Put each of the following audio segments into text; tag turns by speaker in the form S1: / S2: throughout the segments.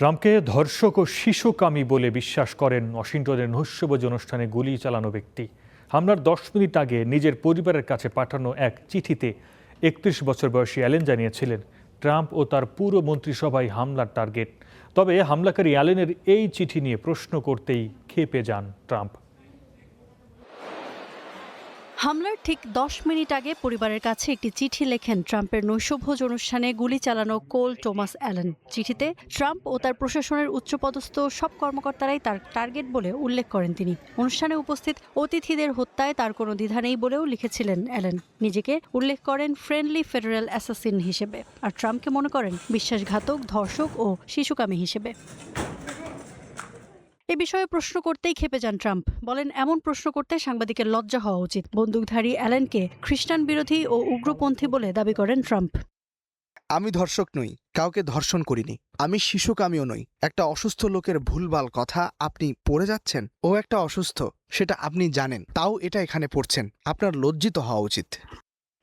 S1: ট্রাম্পকে ধর্ষক ও শিশুকামী বলে বিশ্বাস করেন ওয়াশিংটনের নৈশভোজ অনুষ্ঠানে গুলি চালানো ব্যক্তি। হামলার 10 মিনিট আগে নিজের পরিবারের কাছে পাঠানো এক চিঠিতে 31 বছর বয়সী অ্যালেন জানিয়েছিলেন ট্রাম্প ও তার পুরো মন্ত্রিসভাই হামলার টার্গেট। তবে হামলাকারী অ্যালেনের এই চিঠি নিয়ে প্রশ্ন করতেই ক্ষেপে যান ট্রাম্প।
S2: হামলার ঠিক 10 মিনিট আগে পরিবারের কাছে একটি চিঠি লেখেন ট্রাম্পের নৈশভোজ অনুষ্ঠানে গুলি চালানো কোল টোমাস অ্যালেন। চিঠিতে ট্রাম্প ও তার প্রশাসনের উচ্চপদস্থ সব কর্মকর্তারাই তার টার্গেট বলে উল্লেখ করেন তিনি। অনুষ্ঠানে উপস্থিত অতিথিদের হত্যায় তার কোনো দ্বিধা নেই বলেও লিখেছিলেন অ্যালেন। নিজেকে উল্লেখ করেন ফ্রেন্ডলি ফেডারেল অ্যাসাসিন হিসেবে, আর ট্রাম্পকে মনে করেন বিশ্বাসঘাতক, ধর্ষক ও শিশুকামী হিসেবে। এ বিষয়ে প্রশ্ন করতেই ক্ষেপে যান ট্রাম্প। বলেন, এমন প্রশ্ন করতে সাংবাদিকের লজ্জা হওয়া উচিত। বন্দুকধারী অ্যালেনকে খ্রিস্টান বিরোধী ও উগ্রপন্থী বলে দাবি করেন ট্রাম্প।
S3: আমি ধর্ষক নই, কাউকে ধর্ষণ করিনি। আমি শিশুকামীও নই। একটা অসুস্থ লোকের ভুলভাল কথা আপনি পড়ে যাচ্ছেন। ও একটা অসুস্থ, সেটা আপনি জানেন, তাও এটা এখানে পড়ছেন। আপনার লজ্জিত হওয়া উচিত।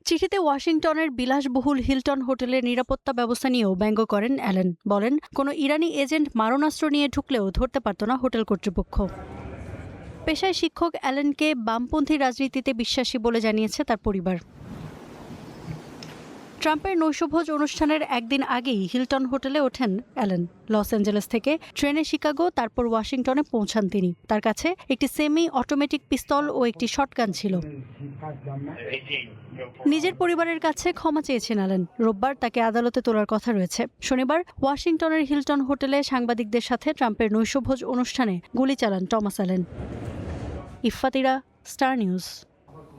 S2: চিঠিতে ওয়াশিংটনের বিলাসবহুল হিলটন হোটেলের নিরাপত্তা ব্যবস্থা নিয়েও ব্যঙ্গ করেন অ্যালেন। বলেন, কোনো ইরানি এজেন্ট মারণাস্ত্র নিয়ে ঢুকলেও ধরতে পারত না হোটেল কর্তৃপক্ষ। পেশায় শিক্ষক অ্যালেনকে বামপন্থী রাজনীতিতে বিশ্বাসী বলে জানিয়েছে তার পরিবার। ট্রাম্পের নৈশভোজ অনুষ্ঠানের একদিন আগেই হিলটন হোটেলে ওঠেন অ্যালেন। লস অ্যাঞ্জেলেস থেকে ট্রেনে শিকাগো, তারপর ওয়াশিংটনে পৌঁছান তিনি। তার কাছে একটি সেমি অটোমেটিক পিস্তল ও একটি শটগান ছিল। নিজের পরিবারের কাছে ক্ষমা চেয়েছেন অ্যালেন। রোববার তাকে আদালতে তোলার কথা রয়েছে। শনিবার ওয়াশিংটনের হিলটন হোটেলে সাংবাদিকদের সাথে ট্রাম্পের নৈশভোজ অনুষ্ঠানে গুলি চালান Thomas Allen. Iffat Ira, star news.